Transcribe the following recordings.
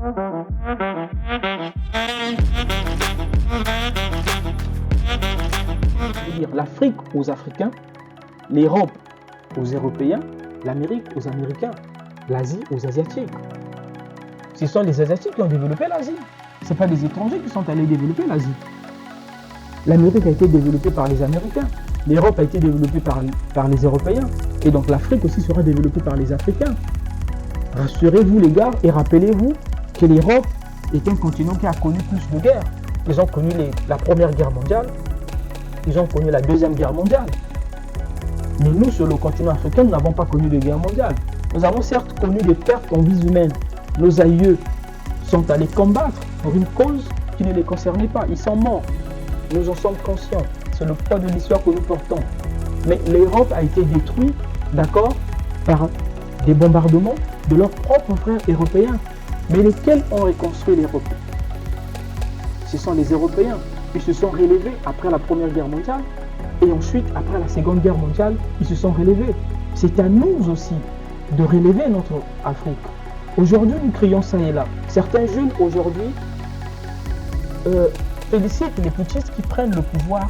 C'est-à-dire l'Afrique aux Africains, l'Europe aux Européens, l'Amérique aux Américains, l'Asie aux Asiatiques. Ce sont les Asiatiques qui ont développé l'Asie. Ce ne sont pas les étrangers qui sont allés développer l'Asie. L'Amérique a été développée par les Américains. L'Europe a été développée par les Européens. Et donc l'Afrique aussi sera développée par les Africains. Rassurez-vous les gars et rappelez-vous que l'Europe est un continent qui a connu plus de guerres. Ils ont connu la Première Guerre mondiale. Ils ont connu la Deuxième Guerre mondiale. Mais nous, sur le continent africain, nous n'avons pas connu de guerre mondiale. Nous avons certes connu des pertes en vies humaines. Nos aïeux sont allés combattre pour une cause qui ne les concernait pas. Ils sont morts. Nous en sommes conscients. C'est le poids de l'histoire que nous portons. Mais l'Europe a été détruite, d'accord, par des bombardements de leurs propres frères européens. Mais lesquels ont reconstruit l'Europe? Ce sont les Européens. Ils se sont relevés après la Première Guerre mondiale. Et ensuite, après la Seconde Guerre mondiale, ils se sont relevés. C'est à nous aussi de relever notre Afrique. Aujourd'hui, nous crions ça et là. Certains jeunes aujourd'hui félicitent les putschistes qui prennent le pouvoir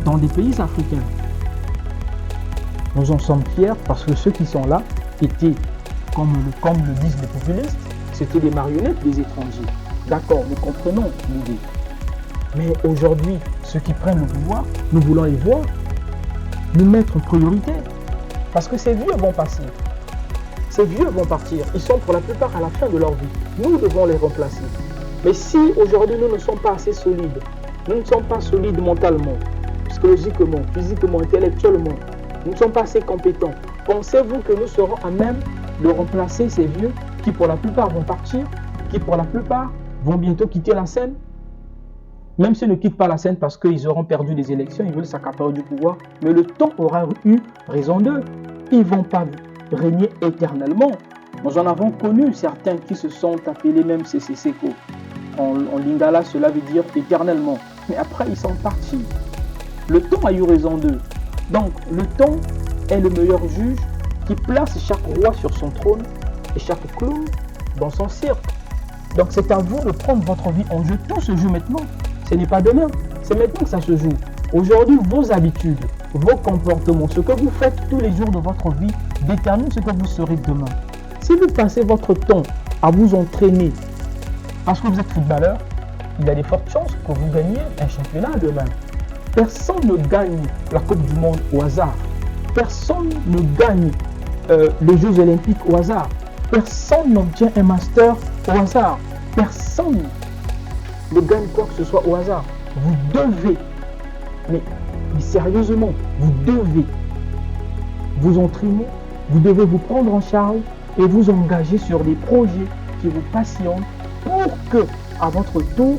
dans des pays africains. Nous en sommes fiers parce que ceux qui sont là étaient, comme le disent les populistes, c'était des marionnettes des étrangers. D'accord, nous comprenons l'idée. Mais aujourd'hui, ceux qui prennent le pouvoir, nous voulons les voir, nous mettre en priorité. Parce que ces vieux vont passer. Ces vieux vont partir. Ils sont pour la plupart à la fin de leur vie. Nous devons les remplacer. Mais si aujourd'hui nous ne sommes pas assez solides, nous ne sommes pas solides mentalement, psychologiquement, physiquement, intellectuellement, nous ne sommes pas assez compétents, pensez-vous que nous serons à même de remplacer ces vieux qui pour la plupart vont partir, qui pour la plupart vont bientôt quitter la scène? Même s'ils ne quittent pas la scène parce qu'ils auront perdu des élections, ils veulent s'accaparer du pouvoir, mais le temps aura eu raison d'eux. Ils ne vont pas régner éternellement. Nous en avons connu certains qui se sont appelés même Seko. En lingala, cela veut dire éternellement. Mais après, ils sont partis. Le temps a eu raison d'eux. Donc, le temps est le meilleur juge qui place chaque roi sur son trône et chaque clown dans son cirque. Donc, c'est à vous de prendre votre vie en jeu. Tout se joue maintenant. Ce n'est pas demain, c'est maintenant que ça se joue. Aujourd'hui, vos habitudes, vos comportements, ce que vous faites tous les jours de votre vie détermine ce que vous serez demain. Si vous passez votre temps à vous entraîner parce que vous êtes footballeur, il y a de fortes chances que vous gagniez un championnat demain. Personne ne gagne la Coupe du Monde au hasard. Personne ne gagne les Jeux Olympiques au hasard. Personne n'obtient un master au hasard. Personne ne gagne quoi que ce soit au hasard. Vous devez, mais sérieusement, vous devez vous entraîner, vous devez vous prendre en charge et vous engager sur des projets qui vous passionnent pour que, à votre tour,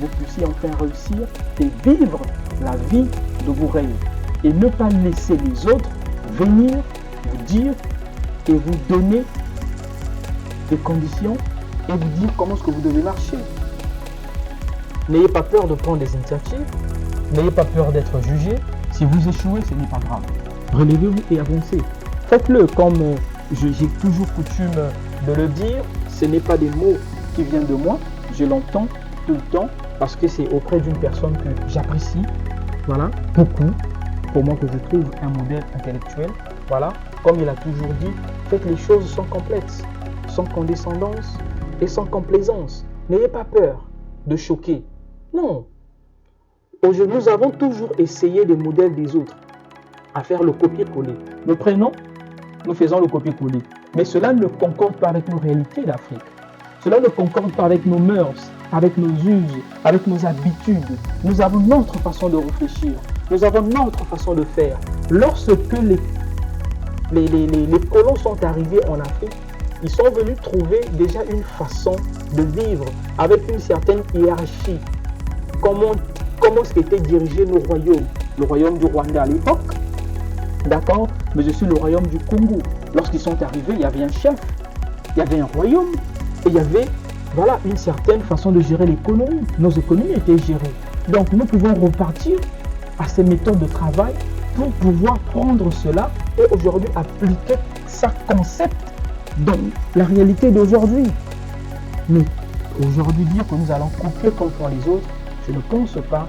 vous puissiez enfin réussir et vivre la vie de vos rêves. Et ne pas laisser les autres venir vous dire et vous donner des conditions et vous dire comment est-ce que vous devez marcher. N'ayez pas peur de prendre des initiatives. N'ayez pas peur d'être jugé. Si vous échouez, ce n'est pas grave. Relevez-vous et avancez. Faites-le comme j'ai toujours coutume de le dire. Ce n'est pas des mots qui viennent de moi. Je l'entends tout le temps parce que c'est auprès d'une personne que j'apprécie. Voilà, beaucoup. Pour moi, que je trouve un modèle intellectuel. Voilà, comme il a toujours dit, faites les choses sans complexe, sans condescendance et sans complaisance. N'ayez pas peur de choquer. Non. Aujourd'hui, nous avons toujours essayé des modèles des autres à faire le copier-coller. Nous prenons, nous faisons le copier-coller. Mais cela ne concorde pas avec nos réalités d'Afrique. Cela ne concorde pas avec nos mœurs, avec nos us, avec nos habitudes. Nous avons notre façon de réfléchir. Nous avons notre façon de faire. Lorsque les colons sont arrivés en Afrique, ils sont venus trouver déjà une façon de vivre avec une certaine hiérarchie. Comment s'étaient dirigés nos royaumes? Le royaume du Rwanda à l'époque, d'accord, mais aussi le royaume du Congo. Lorsqu'ils sont arrivés, il y avait un chef, il y avait un royaume, et il y avait une certaine façon de gérer l'économie. Nos économies étaient gérées. Donc nous pouvons repartir à ces méthodes de travail pour pouvoir prendre cela et aujourd'hui appliquer ce concept dans la réalité d'aujourd'hui. Mais aujourd'hui, dire que nous allons copier comme font les autres, je ne pense pas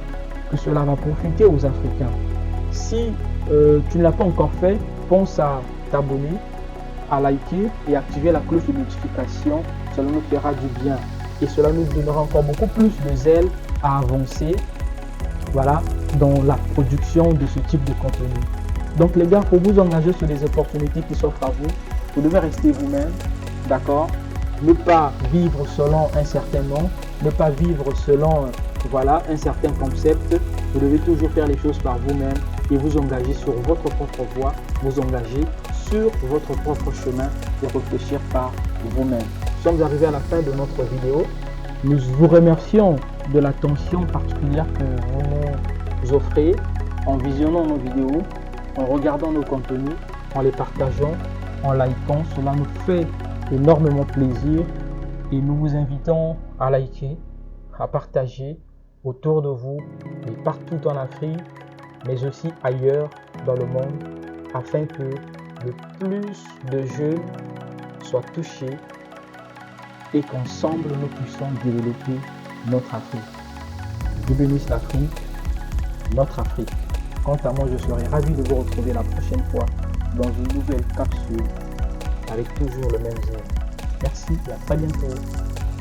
que cela va profiter aux Africains. Si tu ne l'as pas encore fait, pense à t'abonner, à liker et activer la cloche de notification. Cela nous fera du bien et cela nous donnera encore beaucoup plus de zèle à avancer, voilà, dans la production de ce type de contenu. Donc les gars, pour vous engager sur les opportunités qui s'offrent à vous, vous devez rester vous-même, d'accord? Ne pas vivre selon un certain nom, ne pas vivre selon voilà, un certain concept. Vous devez toujours faire les choses par vous-même et vous engager sur votre propre voie, vous engager sur votre propre chemin et réfléchir par vous-même. Nous sommes arrivés à la fin de notre vidéo. Nous vous remercions de l'attention particulière que vous nous offrez en visionnant nos vidéos, en regardant nos contenus, en les partageant, en likant. Cela nous fait énormément plaisir et nous vous invitons à liker, à partager autour de vous et partout en Afrique, mais aussi ailleurs dans le monde, afin que le plus de jeunes soient touchés et qu'ensemble nous puissions développer notre Afrique. Dieu bénisse l'Afrique, notre Afrique. Quant à moi, je serai ravi de vous retrouver la prochaine fois dans une nouvelle capsule avec toujours le même zèle. Merci et à très bientôt.